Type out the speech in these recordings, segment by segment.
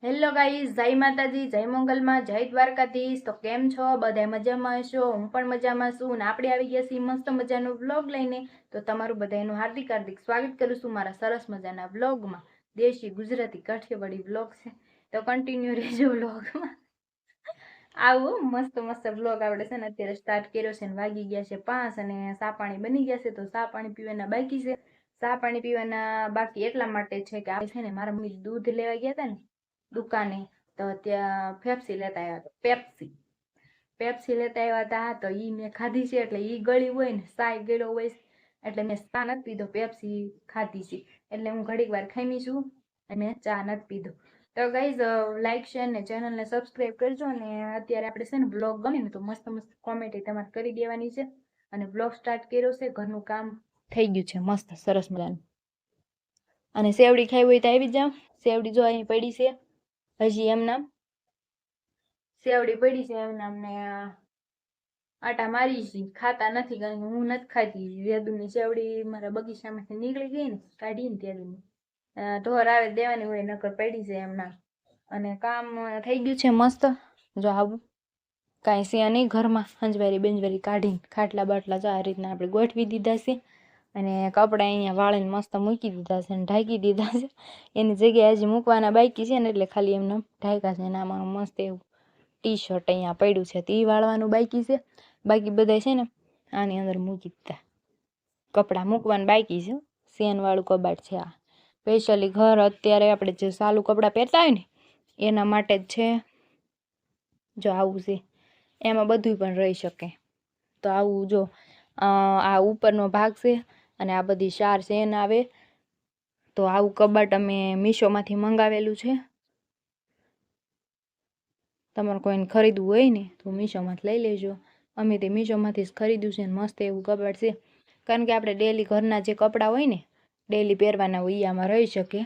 Hello guys, જય માતાજી, જય મંગલમાં, જય દ્વારકાધીશ। તો કેમ છો બધા? મજામાં હશો? હું પણ મજામાં છું ને આપણે આવી ગયા છીએ મસ્ત મજાનો વ્લોગ લઈને। તો તમારું બધાનું હાર્દિક હાર્દિક સ્વાગત કરું છું મારા સરસ મજાના વ્લોગમાં। દેશી ગુજરાતી કાઠિયાવાડી વ્લોગ છે, તો કન્ટિન્યુ રહેજો વ્લોગમાં। આવું મસ્ત મસ્ત વ્લોગ આપણે છે ને અત્યારે સ્ટાર્ટ કર્યો છે ને વાગી ગયા છે 5 અને ચા પાણી બની ગયા છે। તો ચા પાણી પીવાના બાકી છે। ચા પાણી પીવાના બાકી એટલા માટે છે કે આપણે છે ને મારા મમ્મી દૂધ લેવા ગયા હતા ને દુકાને, તો ત્યાં પેપ્સી લેતા આવ્યા હતા। પેપ્સી લેતા આવ્યા હતા તો ઈ મેં ખાધી છે, એટલે ઈ ગળી હોય ને સાય ગળ્યો હોય એટલે મેં ચા નથી પીધો, પેપ્સી ખાધી છે એટલે હું ઘડીક વાર ખાઈ છું અને ચા નથી પીધો। તો ગાઈઝ, લાઈક શેર ને ચેનલને સબસ્ક્રાઇબ કરજો ને અત્યારે આપણે છે ને બ્લોગ ગમે ને તો મસ્ત મસ્ત કોમેન્ટ તમારે કરી દેવાની છે। અને બ્લોગ સ્ટાર્ટ કર્યો છે, ઘરનું કામ થઈ ગયું છે મસ્ત સરસ મજાનું। અને સેવડી ખાઈ હોય તો આવી જાવ, સેવડી જો અહીં પડી છે હજી એમ નામ સેવડી પડી છે એમ નામ ને આટા મારી છે, ખાતા નથી કારણ કે હું નથી ખાતી। વેદુની સેવડી મારા બગીચામાંથી નીકળી ગઈ ને કાઢીને તેદુની ઢોર આવે દેવાની હોય, નકર પડી છે એમ નામ। અને કામ થઈ ગયું છે મસ્ત। જો આવું કાંઈ છે નહીં ઘરમાં, હંજવારી બેંજવારી કાઢીને ખાટલા બાટલા જો આ રીતના આપણે ગોઠવી દીધા છે અને કપડાં અહીંયા વાળીને મસ્ત મૂકી દીધા છે અને ઢાંકી દીધા છે। એની જગ્યાએ હજી મૂકવાના બાકી છે ને એટલે ખાલી એમને ઢાંક્યા છે। અને આમાં મસ્ત એવું ટી શર્ટ અહીંયા પડ્યું છે તો એ વાળવાનું બાકી છે, બાકી બધા છે ને આની અંદર મૂકી દીધા। કપડાં મૂકવાનું બાકી છે, સેનવાળું કબાટ છે આ સ્પેશિયલી ઘર અત્યારે આપણે જે સાલું કપડાં પહેરતા હોય ને એના માટે જ છે। જો આવું છે, એમાં બધું પણ રહી શકે। તો આવું જો આ ઉપરનો ભાગ છે અને આ બધી 4 ચેન આવે। તો આવું કબાટ અમે મીશોમાંથી મંગાવેલું છે। તમારે કોઈને ખરીદવું હોય ને તો મીશોમાંથી લઈ લેજો। અમે તે મીશોમાંથી જ ખરીદ્યું છે, મસ્ત એવું કબાટ છે કારણ કે આપણે ડેલી ઘરના જે કપડાં હોય ને ડેલી પહેરવાના હોય એ આમાં રહી શકે,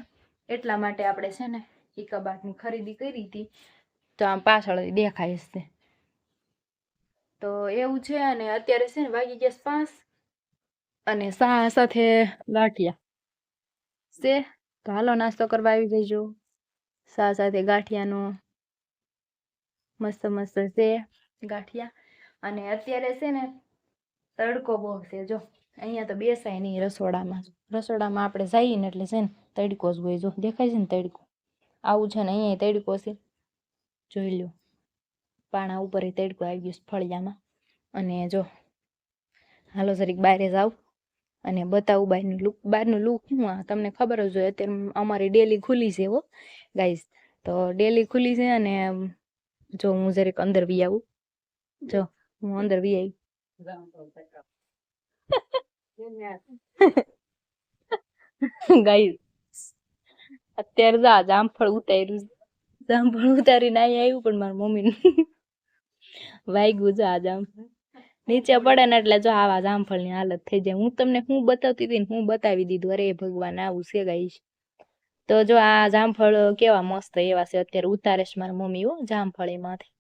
એટલા માટે આપણે છે ને એ કબાટની ખરીદી કરી હતી। તો આમ પાછળ દેખાય છે તો એવું છે। અને અત્યારે છે ને વાગી ગયા 5 અને સા સાથે ગાંઠિયા છે, તો હાલો નાસ્તો કરવા આવી જજો। સા સાથે ગાંઠિયાનો મસ્ત મસ્ત છે ગાંઠિયા। અને અત્યારે છે ને તડકો બહુ છે, જો અહીંયા તો બેસાય નહીં રસોડામાં આપણે જઈએ ને એટલે છે ને તડકો જ હોય। જો દેખાય છે ને તડકો આવું છે ને અહીંયા તડકો છે, જોઈ લો પાણા ઉપર તડકો આવી ગયો છે ફળિયામાં। અને જો હાલો જરીક બહાર જાવ અને બતાવું બહારનું લુક શું તમને ખબર જ હોય, અત્યારે અમારી ડેલી ખુલી છે હો ગાઈઝ। તો ડેલી ખુલી છે અને જો હું જરીક અંદર વી આવું, જો હું અંદર વી આવી ગાઈઝ અત્યારે જો આ જામફળ ઉતાર્યું, જામફળ ઉતારીને અહીંયા આવ્યું પણ મારા મમ્મીને વાગ્યું જો આ જામફળ નીચે પડે ને એટલે જો આવા જામફળની હાલત થઈ જાય। હું તમને શું બતાવતી હતી ને હું બતાવી દીધું, અરે ભગવાન આવું છે ગાઈસ। તો જો આ જામફળ કેવા મસ્ત એવા છે, અત્યારે ઉતારે છે મારા મમ્મી હો જામફળ એમાંથી।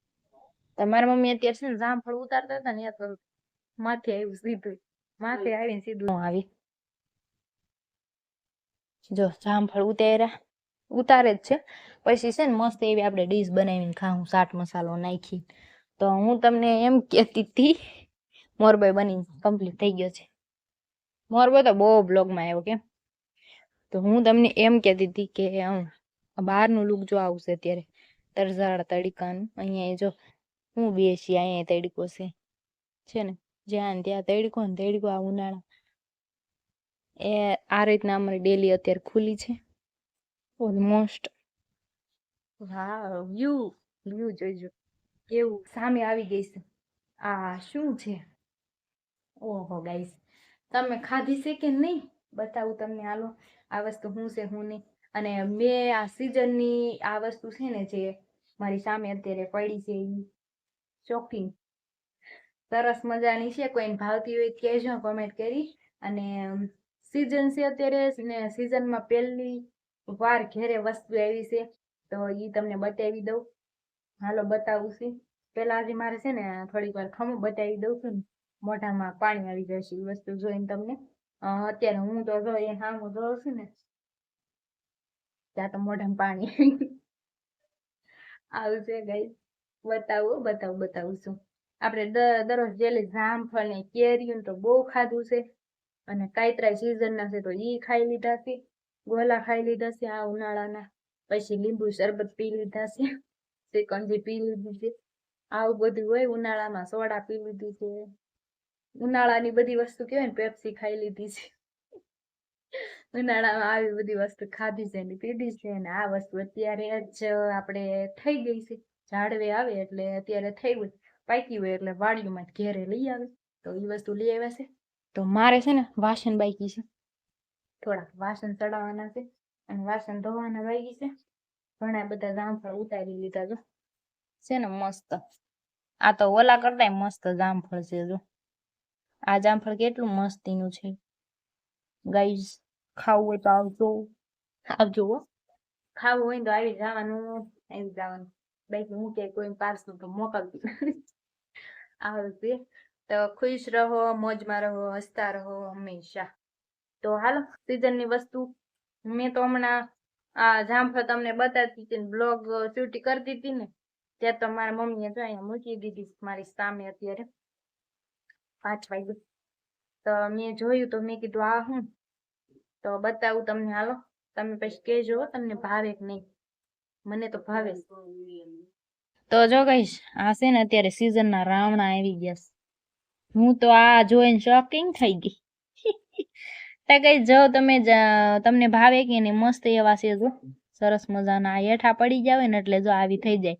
તમારા મમ્મી અત્યારે છે ને જામફળ ઉતારતા હતા ને તો માથે આવ્યું સીધું, માથે આવીને સીધું આવી જો જામફળ ઉતારે જ છે। પછી છે ને મસ્ત એવી આપણે ડીશ બનાવીને ખાવું ચાટ મસાલો નાખી। તો હું તમને એમ કહેતી હતી મોરબાઈ બની કમ્પ્લીટ થઈ ગયો છે, મોરબો તો બહુ બ્લોગમાં આવ્યો કેમ। તો હું તમને એમ કહેતી હતી કે બહારનું લુક જો આવશે અત્યારે તરઝાળ તડકાનું, અહીંયા જો હું બેસી અહીંયા તડકો છે ને જ્યાં ત્યાં તડકો ને તડકો। આ ઉનાળા એ આ રીતના અમારી ડેલી અત્યારે ખુલી છે ઓલમોસ્ટ। હા વ્યૂ જોઈજો કેવું સામે આવી ગઈ છે। આ શું છે? ઓહો ગાઈસ, તમે ખાધી છે કે નહીં બતાવું તમને, હાલો આ વસ્તુ શું છે શું નહીં। અને મેં આ સિઝનની આ વસ્તુ છે ને જે મારી સામે અત્યારે પડી છે એ શોખીન સરસ મજાની છે, કોઈને ભાવતી હોય કહેજો કોમેન્ટ કરી। અને સિઝન છે અત્યારે ને સિઝનમાં પહેલી વાર ઘેરે વસ્તુ આવી છે તો એ તમને બતાવી દઉં, હાલો બતાવું છે। પેલા આજે મારે છે ને થોડીક વાર ખમું બતાવી દઉં છું ને મોઢામાં પાણી આવી જશે એ વસ્તુ જોઈને તમને। અત્યારે હું તો જો એ સામું જોઉં છું ને ત્યાં તો મોઢામાં પાણી આવશે ગઈ બતાવું છું. આપણે દરરોજ ડેલી જામફળ ને કેરીયું તો બહુ ખાધું છે, અને કાતરા સીઝન ના છે તો ઈ ખાઈ લીધા છે, ગોલા ખાઈ લીધા છે આ ઉનાળાના, પછી લીંબુ શરબત પી લીધા છે, શિકંજી પી લીધી છે, આવું બધું હોય. ઉનાળામાં સોડા પી લીધી છે, ઉનાળાની બધી વસ્તુ કહેવાય ને, પેપ્સી ખાઈ લીધી છે. ઉનાળામાં આવી બધી વસ્તુ ખાધી છે ને પીધી છે, અને આ વસ્તુ અત્યારે જ આપણે થઈ ગઈ છે. ઝાડવે આવે એટલે અત્યારે થઈ હોય, પાકી હોય એટલે વાડીમાં ઘેરે લઈ આવે, તો એ વસ્તુ લઈ આવ્યા છે. તો મારે છે ને વાસણ બાકી છે, થોડાક વાસણ ચડાવવાના છે, અને વાસણ ધોવાના બાકી છે. ઘણા બધા જામફળ ઉતારી લીધા છે ને મસ્ત. આ તો ઓલા કરતા મસ્ત જામફળ છે. જો આ જામફળ કેટલું મસ્તીનું છે ગાઈઝ. ખાવું હોય તો આવજો. ખાવું હોય તો આવી જવાનું. બાકી હું કે કોઈ પાર્સલ તો મોકલતી આવશે. તો ખુશ રહો, મોજમાં રહો, હસતા રહો હંમેશા. તો હાલો, સીઝનની વસ્તુ મેં તો હમણાં આ જામફળ તમને બતાવતી હતી, બ્લોગ શૂટ કરતી હતી ને, ત્યાં તો મારા મમ્મીએ જો અહીંયા મૂકી દીધી મારી સામે. અત્યારે 5 વાગે તો મેં જોયું તો મેં કીધું આ હું તો બતાવું તમને. હાલો, તમે પછી કહેજો તમને ભાવે કે નહીં. મને તો ભાવે. તો જો કહીશ, આ છે ને અત્યારે સીઝન ના રાવણા આવી ગયા. હું તો આ જોઈને શોકિંગ થઈ ગઈ. તો કઈ જો તમને ભાવે કે નહીં, મસ્ત એવા છે. જો સરસ મજાના હેઠા પડી જાય ને એટલે જો આવી થઈ જાય,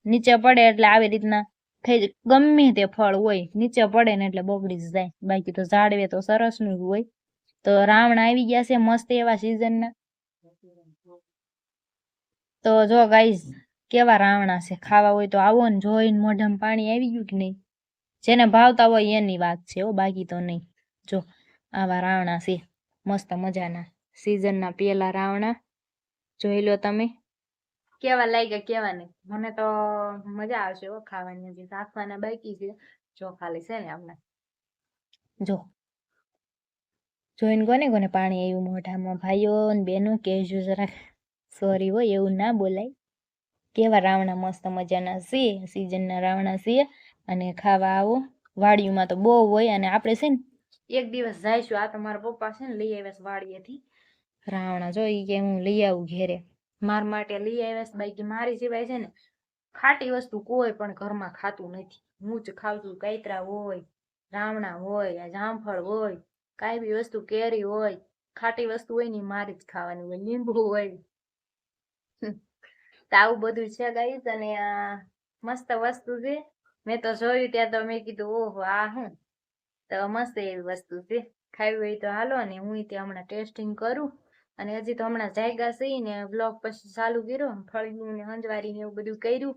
નીચે પડે એટલે આવી રીતના થઈ જાય. ગમે તે ફળ હોય નીચે પડે ને એટલે બગડી જ જાય. બાકી તો ઝાડવે તો સરસ નું હોય. તો રાવણ આવી ગયા છે મસ્ત એવા સીઝનના. તો જો ગાઈઝ, કેવા રાવણા છે. ખાવા હોય તો આવો ને. જોઈને મોઢામાં પાણી આવી ગયું કે નહીં. જેને ભાવતા હોય એની વાત છે, બાકી તો નહીં. જો આવા રાવણા છે મસ્ત મજાના, સીઝનના પેલા રાવણા. જોઈ લો તમે કેવા લાગ્યા, કેવા નહીં. મને તો મજા આવશે ખાવાની. હજી રાખવાના બાકી છે. જો ખાલી છે ને આપણે જો જોઈને કોને પાણી આવ્યું મોઢામાં. ભાઈઓ ને બહેનો કહેજો જરાક, સોરી હોય એવું ના બોલાય. કેવા રાવણા મસ્ત મજાના છે, સીઝનના રાવણા છે. અને ખાવા આવો. વાડીમાં તો બહુ હોય, અને આપણે છે ને એક દિવસ જઈશું. આ તો મારા પપ્પા છે ને લઈ આવ્યા વાડીએથી રાવણા. જોઈ કે હું લઈ આવું ઘેરે, માર માટે લઈ આવ્યા. બાકી મારી સિવાય છે ને ખાટી વસ્તુ કોઈ પણ ઘરમાં ખાતું નથી. હું જ ખાઉં છું. કાતરા હોય, રાવણા હોય, જામફળ હોય, કાંઈ બી વસ્તુ, કેરી હોય, ખાટી વસ્તુ હોય ને મારી જ ખાવાની હોય. લીંબુ હોય. તો આવું બધું છે ગાઈસ. અને મસ્ત વસ્તુ છે. મેં તો જોયું ત્યાં તો મેં કીધું ઓહો આ હું. તો મસ્ત એવી વસ્તુ છે. ખાવી હોય તો હાલો. અને હું ત્યાં હમણાં ટેસ્ટિંગ કરું. અને હજી તો હમણાં જાયગા સહી ને બ્લોગ પછી ચાલુ કર્યો. ફળિયું ને હંજવારી ને એવું બધું કર્યું.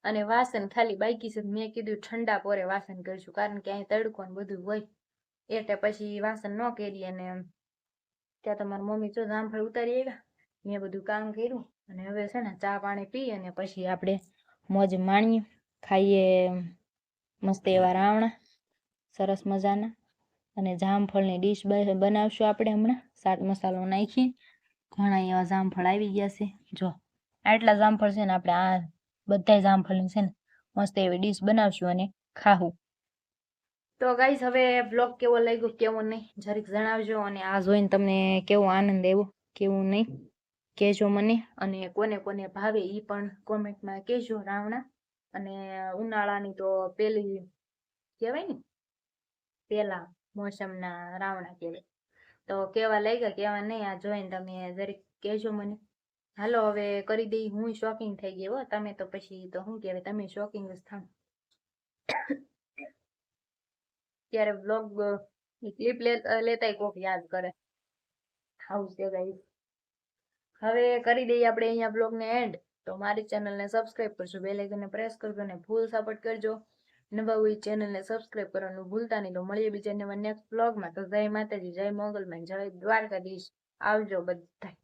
અને વાસણ ખાલી બાકી છે. મેં કીધું ઠંડા પોરે વાસણ કરીશું, કારણ કે અહીં તડકો ને બધું હોય એટલે પછી વાસણ ન કરી. અને ત્યાં તમારી મમ્મી જો જામફળ ઉતારી આવ્યા, મેં બધું કામ કર્યું. અને હવે છે ને ચા પાણી પી અને પછી આપણે મોજ માણીએ, ખાઈએ મસ્ત એવા રાવણા સરસ મજાના. અને જામફળની ડીશ બનાવશું આપણે હમણાં, ચાટ મસાલો નાખી. ઘણા એવા જામફળ આવી ગયા છે. જો આટલા જામફળ છે ને, આપણે આ બધા જામફળની છે ને મસ્ત એવી ડીશ બનાવશું અને ખાવું. તો ગાઈસ, હવે બ્લોગ કેવો લાગ્યો કેવો નહીં જરીક જણાવજો. અને આ જોઈને તમને કેવો આનંદ આવ્યો કેવું નહીં કહેજો મને. અને કોને કોને ભાવે એ પણ કોમેન્ટમાં કહેજો રાવણા. અને ઉનાળાની તો પેલી કહેવાય ને, પેલા મોસમના રાવણા કહેવાય. તો કેવા લાગ્યા કેવા નહીં આ જોઈને તમે જરીક કહેજો મને. હાલો, હવે કરી દઈ. હું શોપિંગ થઈ ગઈ હો. તમે તો પછી તો શું કહેવાય, તમે શોપિંગ જ થાવ ત્યારે બ્લોગ ક્લિપ લેતા કોક યાદ કરે. આવું છે ગાઈસ. હવે કરી દઈએ આપણે અહીંયા બ્લોગને એન્ડ. તો મારી ચેનલને સબસ્ક્રાઇબ કરજો, બેલ આઇકનને પ્રેસ કરજો અને ફૂલ સપોર્ટ કરજો. નવા હોય ચેનલને સબસ્ક્રાઇબ કરવાનું ભૂલતા નહીં. તો મળીએ બીજા નવા નેક્સ્ટ બ્લોગમાં. તો જય માતાજી, જય મોગલમાં, જય દ્વારકાધીશ. આવજો બધા.